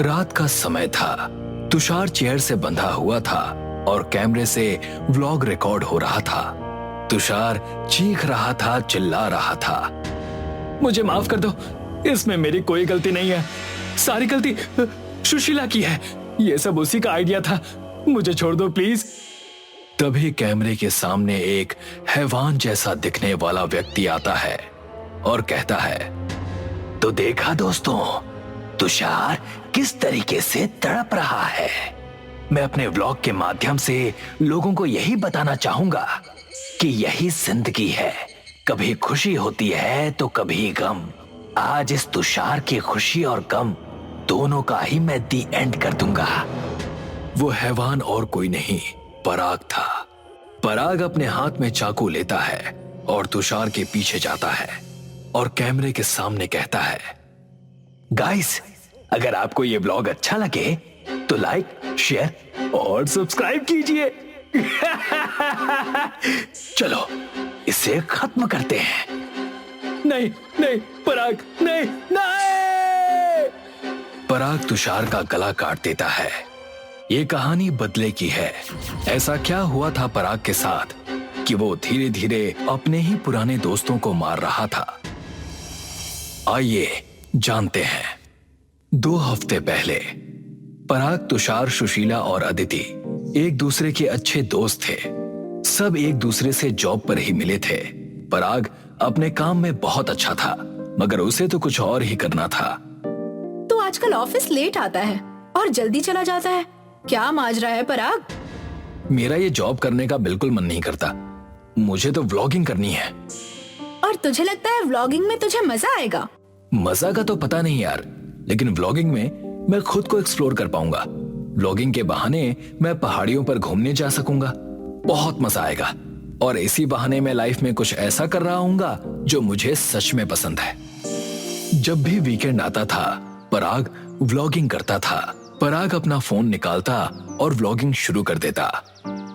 रात का समय था। तुषार चेयर से बंधा हुआ था और कैमरे से व्लॉग रिकॉर्ड हो रहा था। तुषार चीख रहा था, चिल्ला रहा था। मुझे माफ कर दो, इसमें मेरी कोई गलती नहीं है, सारी गलती सुशीला की है। ये सब उसी का आइडिया था, मुझे छोड़ दो प्लीज। तभी कैमरे के सामने एक हैवान जैसा दिखने वाला व्यक्ति आता है और कहता है, तो देखा दोस्तों, तुषार किस तरीके से तड़प रहा है। मैं अपने व्लॉग के माध्यम से लोगों को यही बताना चाहूंगा कि यही जिंदगी है, कभी खुशी होती है तो कभी गम। आज इस तुषार की खुशी और गम दोनों का ही मैं दी एंड कर दूंगा। वो हैवान और कोई नहीं, पराग था। पराग अपने हाथ में चाकू लेता है और तुषार के पीछे जाता है और कैमरे के सामने कहता है, गाइस, अगर आपको ये व्लॉग अच्छा लगे तो लाइक, शेयर और सब्सक्राइब कीजिए। चलो इसे खत्म करते हैं। नहीं नहीं पराग, नहीं नहीं। पराग तुषार का गला काट देता है। ये कहानी बदले की है। ऐसा क्या हुआ था पराग के साथ कि वो धीरे धीरे अपने ही पुराने दोस्तों को मार रहा था। आइए जानते हैं। 2 हफ्ते पहले पराग, तुषार, सुशीला और अदिति एक दूसरे के अच्छे दोस्त थे। सब एक दूसरे से जॉब पर ही मिले थे। पराग अपने काम में बहुत अच्छा था, मगर उसे तो कुछ और ही करना था। तू आजकल ऑफिस लेट आता है और जल्दी चला जाता है, क्या माजरा है पराग? मेरा ये जॉब करने का बिल्कुल मन नहीं करता, मुझे तो व्लॉगिंग करनी है। और तुझे लगता है व्लॉगिंग में तुझे मजा आएगा? मजा का तो पता नहीं यार, लेकिन व्लॉगिंग में मैं खुद को एक्सप्लोर कर पाऊंगा। व्लॉगिंग के बहाने मैं पहाड़ियों पर घूमने जा सकूंगा, बहुत मजा आएगा। और इसी बहाने मैं लाइफ में कुछ ऐसा कर रहा हूंगा जो मुझे सच में पसंद है। जब भी वीकेंड आता था, पराग व्लॉगिंग करता था। पराग अपना फोन निकालता और व्लॉगिंग शुरू कर देता।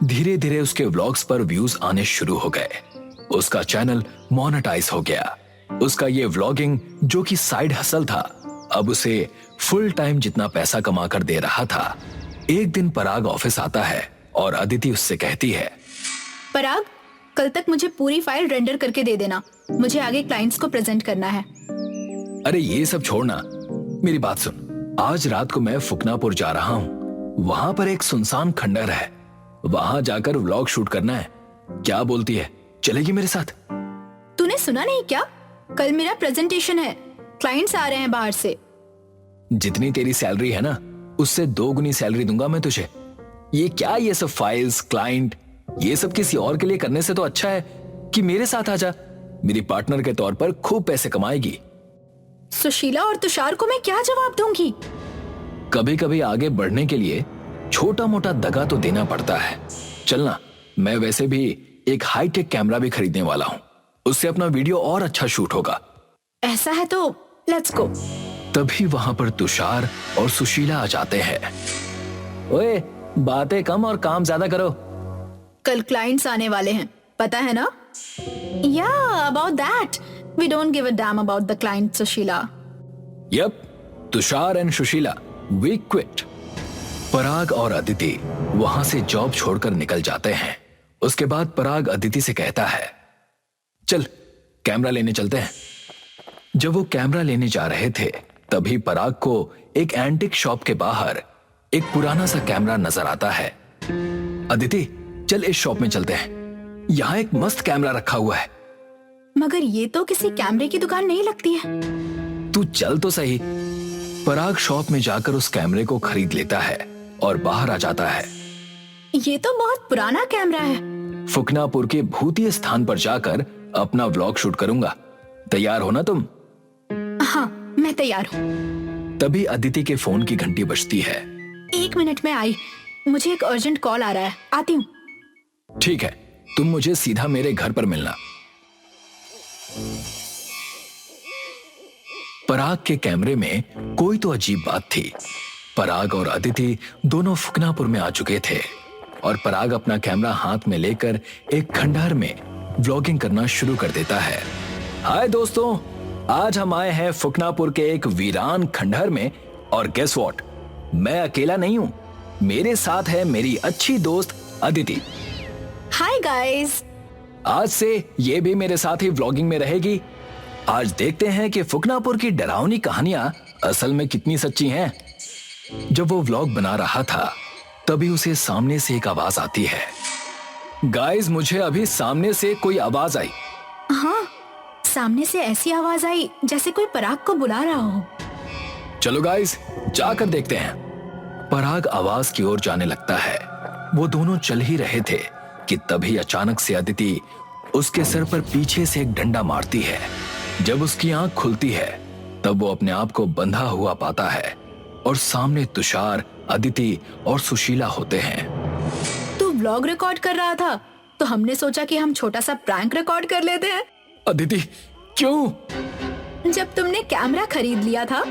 धीरे धीरे उसके व्लॉग्स पर व्यूज आने शुरू हो गए। उसका चैनल मोनेटाइज हो गया। उसका ये व्लॉगिंग जो कि साइड हसल था, अब उसे फुल टाइम जितना पैसा कमा कर दे रहा था। एक दिन पराग ऑफिस आता है और अदिति उससे कहती है, पराग, कल तक मुझे पूरी फाइल रेंडर करके दे देना, मुझे आगे क्लाइंट्स को प्रेजेंट करना है। अरे ये सब छोड़ना, मेरी बात सुन। आज रात को मैं फुकनापुर जा रहा हूँ। वहां पर एक सुनसान खंडहर है, वहां जाकर व्लॉग शूट करना है। क्या बोलती है, चलेगी मेरे साथ? तूने सुना नहीं क्या? कल मेरा प्रेजेंटेशन है, क्लाइंट्स आ रहे हैं बाहर से। जितनी तेरी सैलरी है ना, उससे 2 गुनी सैलरी दूंगा मैं तुझे। ये क्या, ये सब फाइल्स, क्लाइंट, ये सब किसी और के लिए करने से तो अच्छा है कि मेरे साथ आ जा। मेरी पार्टनर के तौर पर खूब पैसे कमाएगी। सुशीला और तुषार को मैं क्या जवाब दूंगी? कभी कभी आगे बढ़ने के लिए छोटा मोटा दगा तो देना पड़ता है। चलना, मैं वैसे भी एक हाईटेक कैमरा भी खरीदने वाला हूँ, उससे अपना वीडियो और अच्छा शूट होगा। ऐसा है तो लेट्स गो। तभी वहां पर तुषार और सुशीला आ जाते हैं। ओए, बातें कम और काम ज्यादा करो। कल क्लाइंट्स आने वाले हैं, पता है ना? Yeah about that, we don't give a damn about the client, Sushila. Yup, Tushar and Sushila, we quit. Parag और अदिति वहां से जॉब छोड़कर निकल जाते हैं। उसके बाद पराग अदिति से कहता है, चल कैमरा लेने चलते हैं। जब वो कैमरा लेने जा रहे थे, तभी पराग को एक एंटिक शॉप के बाहर एक पुराना सा कैमरा नजर आता है। अदिति, चल इस शॉप में चलते हैं, यहाँ एक मस्त कैमरा रखा हुआ है। मगर ये तो किसी कैमरे की दुकान नहीं लगती है। तू चल तो सही। पराग शॉप में जाकर उस कैमरे को खरीद लेता है और बाहर आ जाता है। ये तो बहुत पुराना कैमरा है। फुकनापुर के भूतिया स्थान पर जाकर अपना व्लॉग शूट करूंगा, तैयार हो ना तुम? हाँ, मैं तैयार हूँ। तभी अदिति के फोन की घंटी बजती है। 1 मिनट में आई, मुझे एक अर्जेंट कॉल आ रहा है, आती हूँ। ठीक है, तुम मुझे सीधा मेरे घर पर मिलना। पराग के कैमरे में कोई तो अजीब बात थी। पराग और अदिति दोनों फुकनापुर में आ चुके थे और पराग अपना कैमरा हाथ में लेकर एक खंडहर में व्लॉगिंग करना शुरू कर देता है। हाय दोस्तों, आज हम आए हैं फुकनापुर के एक वीरान खंडहर में और गेस व्हाट, मैं अकेला नहीं हूँ, मेरे साथ है मेरी अच्छी दोस्त अदिति। Hi guys. आज से ये भी मेरे साथ ही व्लॉगिंग में रहेगी। आज देखते हैं कि फुकनापुर की डरावनी कहानियां असल में कितनी सच्ची हैं। जब वो व्लॉग बना रहा था तभी उसे सामने से एक आवाज आती है। गाइस, मुझे अभी सामने से कोई आवाज आई। हाँ, सामने से ऐसी आवाज आई जैसे कोई पराग को बुला रहा हो। चलो गाइस, जाकर देखते हैं। पराग आवाज की ओर जाने लगता है। वो दोनों चल ही रहे थे कि तभी अचानक से अदिति उसके सर पर पीछे से एक डंडा मारती है। जब उसकी आंख खुलती है तब वो अपने आप को बंधा हुआ पाता है और सामने तुषार, अदिति और सुशीला होते हैं। तू व्लॉग रिकॉर्ड कर रहा था तो हमने सोचा कि हम छोटा सा प्रैंक रिकॉर्ड कर लेते हैं। अदिति, क्यों? जब तुमने कैमरा खरीद लिया था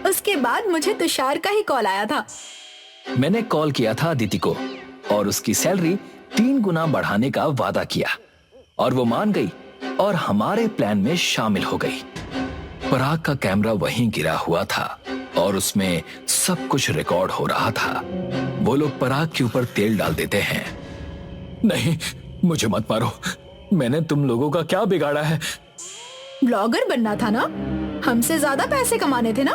उसके बाद मुझे तुषार का ही कॉल आया था। मैंने कॉल किया था अदिति को और उसकी सैलरी 3 गुना बढ़ाने का वादा किया और वो मान गई और हमारे प्लान में शामिल हो गई। पराग का कैमरा वहीं गिरा हुआ था और उसमें सब कुछ रिकॉर्ड हो रहा था। वो लोग पराग के ऊपर तेल डाल देते हैं। नहीं, मुझे मत मारो, मैंने तुम लोगों का क्या बिगाड़ा है? ब्लॉगर बनना था ना, हमसे ज्यादा पैसे कमाने थे ना।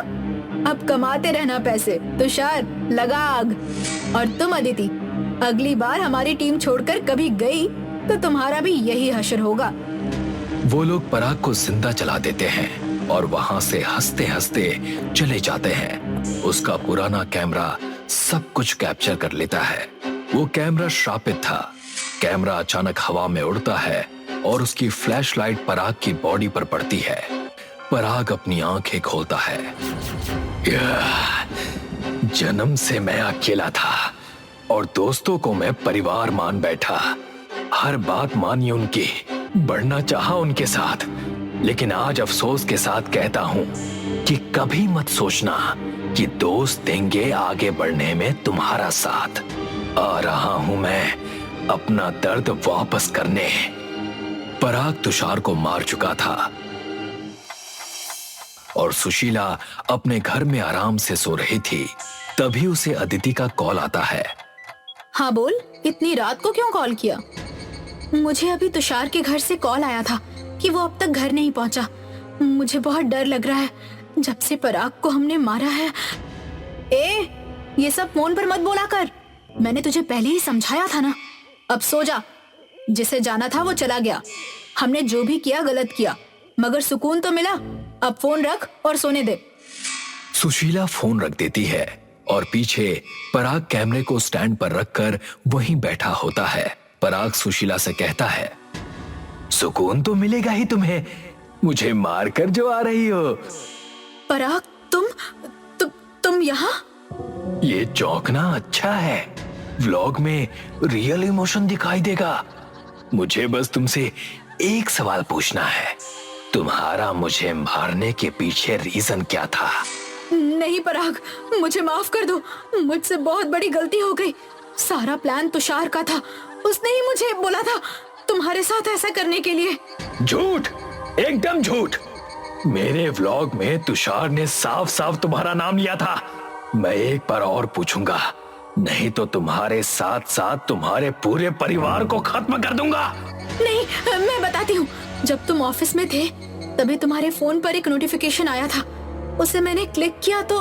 अब कमाते रहना पैसे। तुषार, लगा आग। और तुम अदिति, अगली बार हमारी टीम छोड़कर कभी गई तो तुम्हारा भी यही हश्र होगा। वो लोग पराग को जिंदा जला देते हैं और वहां से हंसते हंसते चले जाते हैं। उसका पुराना कैमरा सब कुछ कैप्चर कर लेता है। वो कैमरा श्रापित था। कैमरा अचानक हवा में उड़ता है और उसकी फ्लैशलाइट पराग की बॉडी पर पड़ती है। पराग अपनी आंखें खोलता है। जन्म से मैं अकेला था और दोस्तों को मैं परिवार मान बैठा। हर बात मानी उनकी, बढ़ना चाहा उनके साथ, लेकिन आज अफसोस के साथ कहता हूं कि कभी मत सोचना कि दोस्त देंगे आगे बढ़ने में तुम्हारा साथ। आ रहा हूं मैं अपना दर्द वापस करने। पराग तुषार को मार चुका था और सुशीला अपने घर में आराम से सो रही थी। तभी उसे अदिति का कॉल आता है। हाँ बोल, इतनी रात को क्यों कॉल किया? मुझे अभी तुषार के घर से कॉल आया था कि वो अब तक घर नहीं पहुंचा। मुझे बहुत डर लग रहा है। जब से पराग को हमने मारा है। ये सब फोन पर मत बोला कर। मैंने तुझे पहले ही समझाया था ना। अब सो जा। जिसे जाना था वो चला गया। हमने जो भी किया गलत किया, मगर सुकून तो मिला। अब फोन रख और सोने दे। सुशीला फोन रख देती है और पीछे पराग कैमरे को स्टैंड पर रखकर वहीं बैठा होता है। पराग सुशीला से कहता है, सुकून तो मिलेगा ही तुम्हें, मुझे मारकर जो आ रही हो। पराग, तुम यहाँ? ये चौंकना अच्छा है। व्लॉग में रियल इमोशन दिखाई देगा। मुझे बस तुमसे एक सवाल पूछना है। तुम्हारा मुझे मारने के पीछे रीजन क्या था? नहीं पराग, मुझे माफ कर दो। मुझसे बहुत बड़ी गलती हो गई। सारा प्लान तुषार का था। उसने ही मुझे बोला था तुम्हारे साथ ऐसा करने के लिए। झूठ, एकदम झूठ। मेरे व्लॉग में तुषार ने साफ साफ तुम्हारा नाम लिया था। मैं एक बार और पूछूंगा, नहीं तो तुम्हारे साथ साथ तुम्हारे पूरे परिवार को खत्म कर दूंगा। नहीं, मैं बताती हूँ। जब तुम ऑफिस में थे तभी तुम्हारे फोन पर एक नोटिफिकेशन आया था। उसे मैंने क्लिक किया तो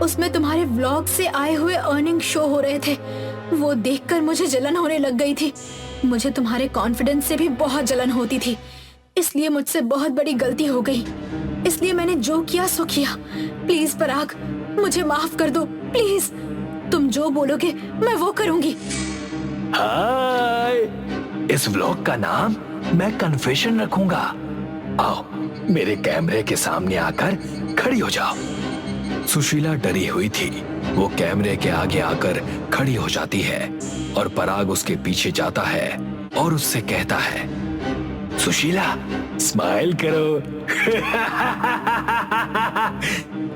उसमें तुम्हारे व्लॉग से आए हुए अर्निंग शो हो रहे थे। वो देखकर मुझे जलन होने लग गई थी। मुझे तुम्हारे कॉन्फिडेंस से भी बहुत जलन होती थी। इसलिए मुझसे बहुत बड़ी गलती हो गई। इसलिए मैंने जो किया सो किया। प्लीज पराग, मुझे माफ कर दो प्लीज। तुम जो बोलोगे मैं वो करूंगी। हाय, इस व्लॉग का नाम मैं कन्फेशन रखूंगा। आओ मेरे कैमरे के सामने आकर खड़ी हो जाओ। सुशीला डरी हुई थी। वो कैमरे के आगे आकर खड़ी हो जाती है और पराग उसके पीछे जाता है और उससे कहता है, सुशीला स्माइल करो।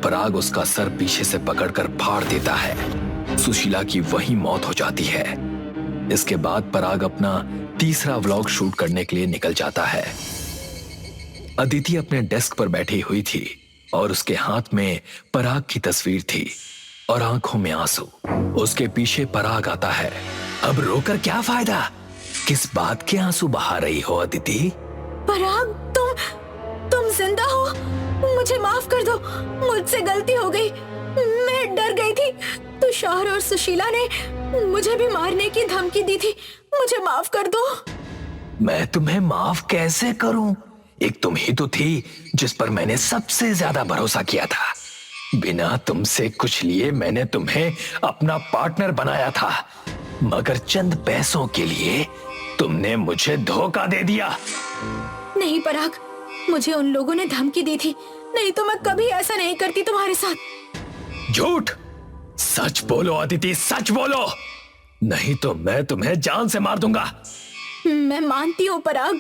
पराग उसका सर पीछे से पकड़कर फाड़ देता है। सुशीला की वहीं मौत हो जाती है। इसके बाद पराग अपना तीसरा व्लॉग शूट करने के लिए निकल जाता है। अदिति अपने डेस्क पर बैठी हुई थी और उसके हाथ में पराग की तस्वीर थी और आंखों में आंसू। उसके पीछे पराग आता है। अब रोकर क्या फायदा? किस बात के आंसू बहा रही हो अदिति? पराग, तुम जिंदा हो? मुझे माफ कर दो, मुझसे गलती हो गई। मैं डर गई थी। तुषार और सुशीला ने मुझे भी मारने की धमकी दी थी। मुझे माफ कर दो। मैं तुम्हें माफ कैसे करूं? एक तुम ही तो थी जिस पर मैंने सबसे ज्यादा भरोसा किया था। बिना तुमसे कुछ लिए मैंने तुम्हें अपना पार्टनर बनाया था, मगर चंद पैसों के लिए तुमने मुझे धोखा दे दिया। नहीं पराग, मुझे उन लोगों ने धमकी दी थी, नहीं तो मैं कभी ऐसा नहीं करती तुम्हारे साथ। झूठ! सच बोलो अदिति, सच बोलो, नहीं तो मैं तुम्हें जान से मार दूंगा। मैं मानती हूँ पराग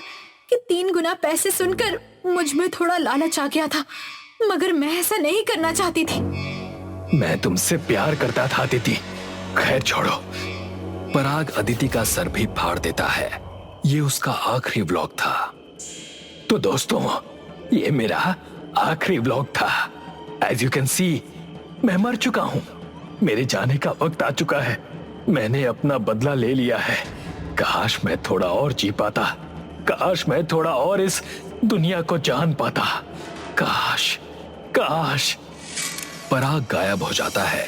कि 3 गुना पैसे सुनकर मुझ में थोड़ा लालच आ गया था, मगर मैं ऐसा नहीं करना चाहती थी। मैं तुमसे प्यार करता था अदिति। खैर छोड़ो। पराग अदिति का सर भी फाड़ देता है। ये उसका आखिरी व्लॉग था। तो दोस्तों, ये मेरा आखिरी व्लॉग था। एज यू कैन सी, मैं मर चुका हूं। मेरे जाने का वक्त आ चुका है। मैंने अपना बदला ले लिया है। काश मैं थोड़ा और जी पाता। काश मैं थोड़ा और इस दुनिया को जान पाता। काश काश। पराग गायब हो जाता है।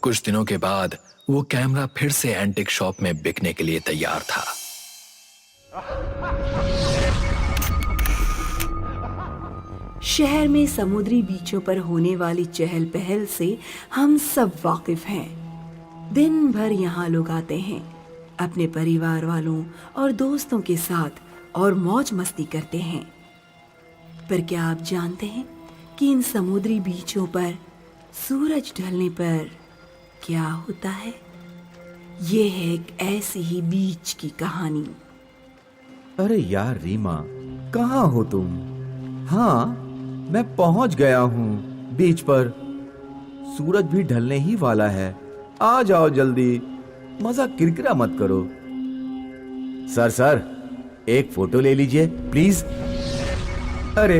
कुछ दिनों के बाद वो कैमरा फिर से एंटिक शॉप में बिकने के लिए तैयार था। शहर में समुद्री बीचों पर होने वाली चहल पहल से हम सब वाकिफ हैं। दिन भर यहाँ लोग आते हैं, अपने परिवार वालों और दोस्तों के साथ और मौज मस्ती करते हैं। पर क्या आप जानते हैं कि इन समुद्री बीचों पर सूरज ढलने पर क्या होता है? ये है एक ऐसी ही बीच की कहानी। अरे यार रीमा, कहाँ हो तुम? हाँ, मैं पहुंच गया हूँ बीच पर। सूरज भी ढलने ही वाला है। आ जाओ जल्दी, मजा किरकिरा मत करो। सर एक फोटो ले लीजिए प्लीज। अरे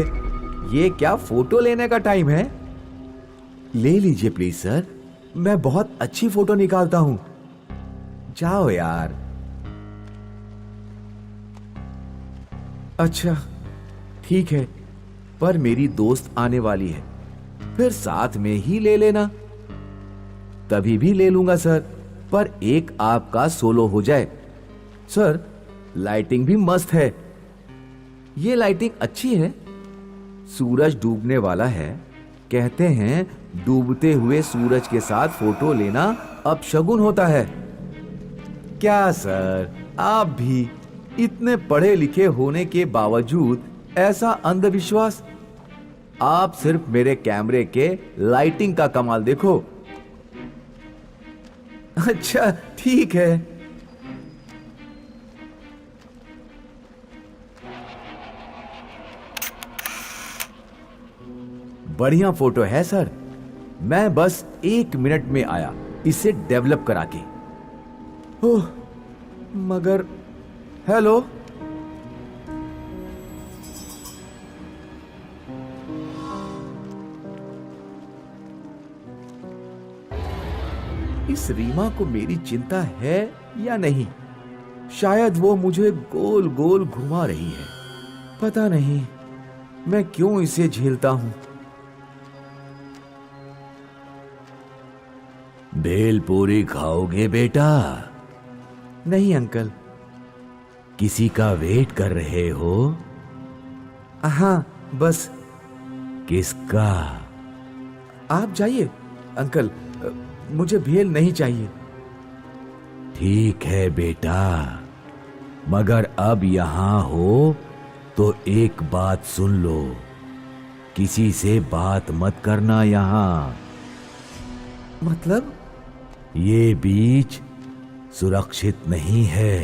ये क्या फोटो लेने का टाइम है? ले लीजिए प्लीज सर, मैं बहुत अच्छी फोटो निकालता हूं। जाओ यार। अच्छा ठीक है, पर मेरी दोस्त आने वाली है, फिर साथ में ही ले लेना। तभी भी ले लूंगा सर, पर एक आपका सोलो हो जाए। सर लाइटिंग भी मस्त है। ये लाइटिंग अच्छी है। सूरज डूबने वाला है। कहते हैं डूबते हुए सूरज के साथ फोटो लेना अपशगुन होता है। क्या सर, आप भी इतने पढ़े लिखे होने के बावजूद ऐसा अंधविश्वास? आप सिर्फ मेरे कैमरे के लाइटिंग का कमाल देखो। अच्छा ठीक है। बढ़िया फोटो है सर। मैं बस 1 मिनट में आया इसे डेवलप करा के। ओह, मगर हेलो, इस रीमा को मेरी चिंता है या नहीं? शायद वो मुझे गोल गोल घुमा रही है। पता नहीं मैं क्यों इसे झेलता हूं। भेलपूरी खाओगे बेटा? नहीं अंकल। किसी का वेट कर रहे हो? हाँ बस। किसका? आप जाइए अंकल, मुझे भेल नहीं चाहिए। ठीक है बेटा, मगर अब यहां हो तो एक बात सुन लो, किसी से बात मत करना यहां। मतलब? ये बीच सुरक्षित नहीं है,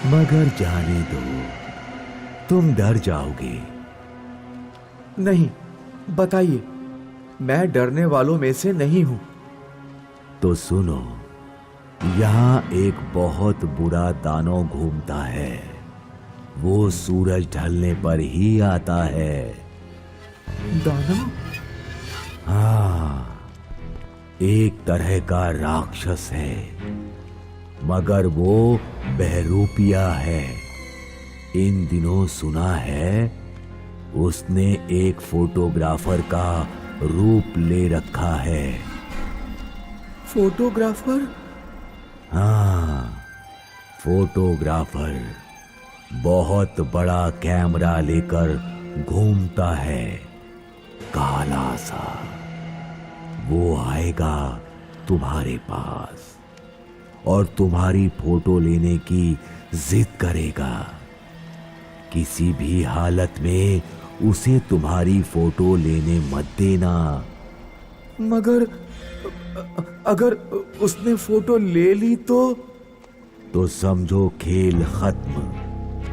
मगर जाने दो, तुम डर जाओगे। नहीं, बताइए, मैं डरने वालों में से नहीं हूं। तो सुनो, यहां एक बहुत बुरा दानव घूमता है। वो सूरज ढलने पर ही आता है। दानव? हाँ, एक तरह का राक्षस है, मगर वो बहरूपिया है। इन दिनों सुना है उसने एक फोटोग्राफर का रूप ले रखा है। फोटोग्राफर? हाँ, फोटोग्राफर बहुत बड़ा कैमरा लेकर घूमता है, काला सा। वो आएगा तुम्हारे पास और तुम्हारी फोटो लेने की जिद करेगा। किसी भी हालत में उसे तुम्हारी फोटो लेने मत देना। मगर अगर उसने फोटो ले ली तो समझो खेल खत्म।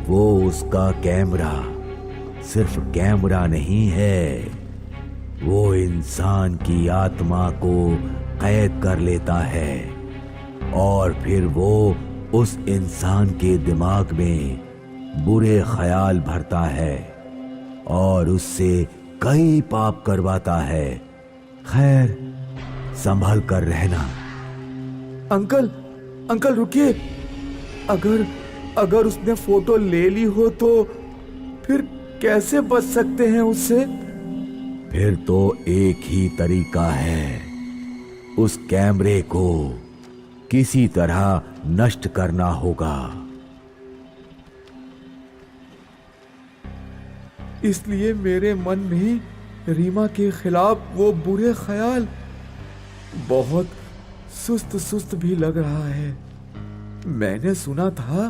वो उसका कैमरा सिर्फ कैमरा नहीं है, वो इंसान की आत्मा को कैद कर लेता है और फिर वो उस इंसान के दिमाग में बुरे ख्याल भरता है और उससे कई पाप करवाता है। खैर, संभल कर रहना। अंकल रुकिए। अगर उसने फोटो ले ली हो तो फिर कैसे बच सकते हैं उससे? फिर तो एक ही तरीका है, उस कैमरे को किसी तरह नष्ट करना होगा। इसलिए मेरे मन में रीमा के खिलाफ वो बुरे ख्याल बहुत सुस्त सुस्त भी लग रहा है। मैंने सुना था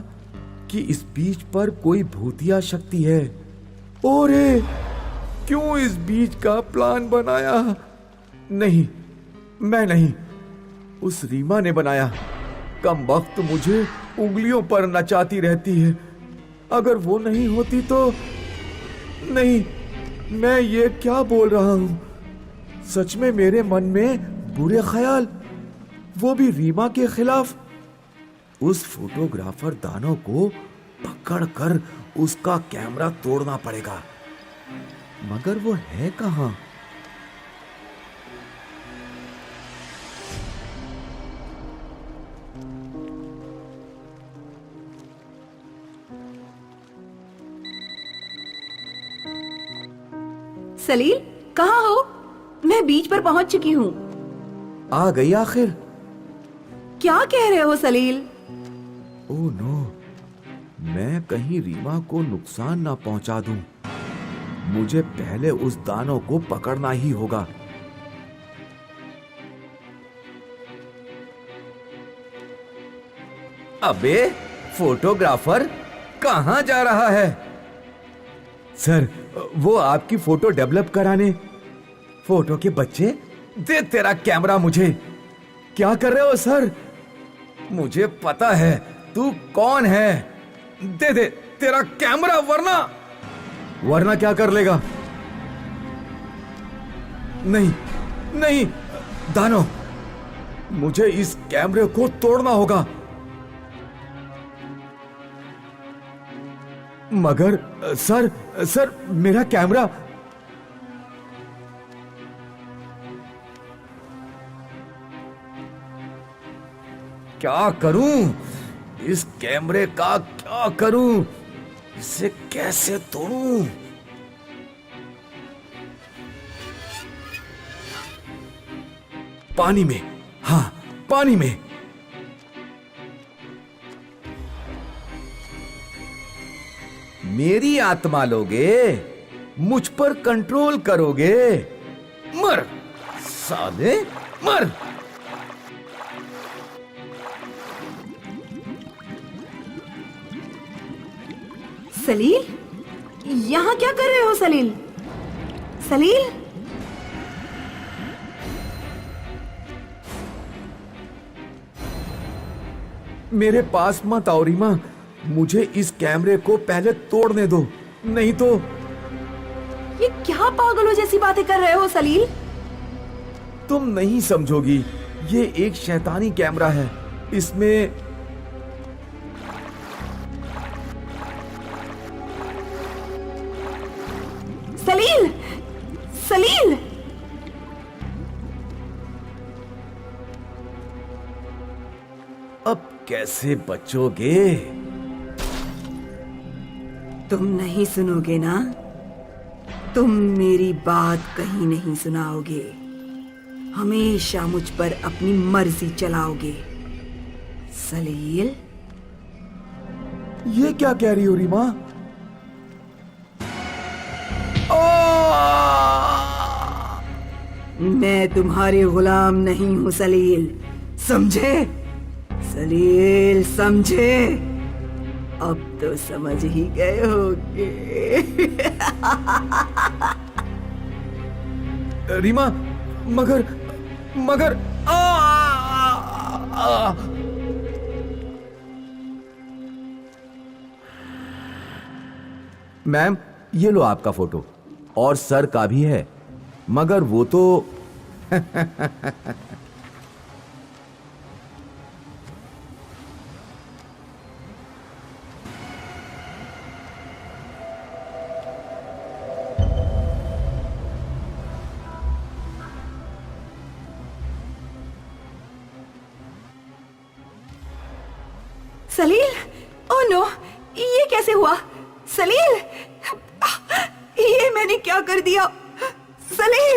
कि इस बीच पर कोई भूतिया शक्ति है। ओरे, क्यों इस बीच का प्लान बनाया? नहीं, मैं नहीं, उस रीमा ने बनाया। कम वक्त मुझे उंगलियों पर नचाती रहती है। अगर वो नहीं होती तो नहीं, मैं ये क्या बोल रहा हूं? सच में मेरे मन में बुरे ख्याल, वो भी रीमा के खिलाफ। उस फोटोग्राफर दानो को पकड़कर उसका कैमरा तोड़ना पड़ेगा। मगर वो है कहां? सलील, कहाँ हो? मैं बीच पर पहुंच चुकी हूँ। आ गई आखिर। क्या कह रहे हो सलील? ओह नो, मैं कहीं रीमा को नुकसान ना पहुंचा दूं। मुझे पहले उस दानो को पकड़ना ही होगा। अबे, फोटोग्राफर कहां जा रहा है? सर, वो आपकी फोटो डेवलप कराने। फोटो के बच्चे, दे तेरा कैमरा मुझे। क्या कर रहे हो सर? मुझे पता है तू कौन है। दे दे तेरा कैमरा, वरना क्या कर लेगा? नहीं नहीं दानो, मुझे इस कैमरे को तोड़ना होगा। मगर सर मेरा कैमरा। क्या करूं? इस कैमरे का क्या करूं? इसे कैसे तोड़ूं? पानी में, हाँ, पानी में। मेरी आत्मा लोगे, मुझ पर कंट्रोल करोगे। मर साले, मर। सलील, यहाँ क्या कर रहे हो सलील? सलील, मेरे पास मत आओ रीमा। मुझे इस कैमरे को पहले तोड़ने दो, नहीं तो। ये क्या पागलों जैसी बातें कर रहे हो सलील? तुम नहीं समझोगी, ये एक शैतानी कैमरा है। इसमें सलील, सलील, कैसे बचोगे? तुम नहीं सुनोगे ना? तुम मेरी बात कहीं नहीं सुनाओगे, हमेशा मुझ पर अपनी मर्जी चलाओगे। सलील, ये क्या कह रही हो रीमा? मैं तुम्हारे गुलाम नहीं हूं सलील, समझे? सलील समझे? अब तो समझ ही गए होगे। रीमा, मगर मगर मैम, ये लो आपका फोटो, और सर का भी है, मगर वो तो सलील, ओह नो, ये कैसे हुआ? सलील, ये मैंने क्या कर दिया? सलील!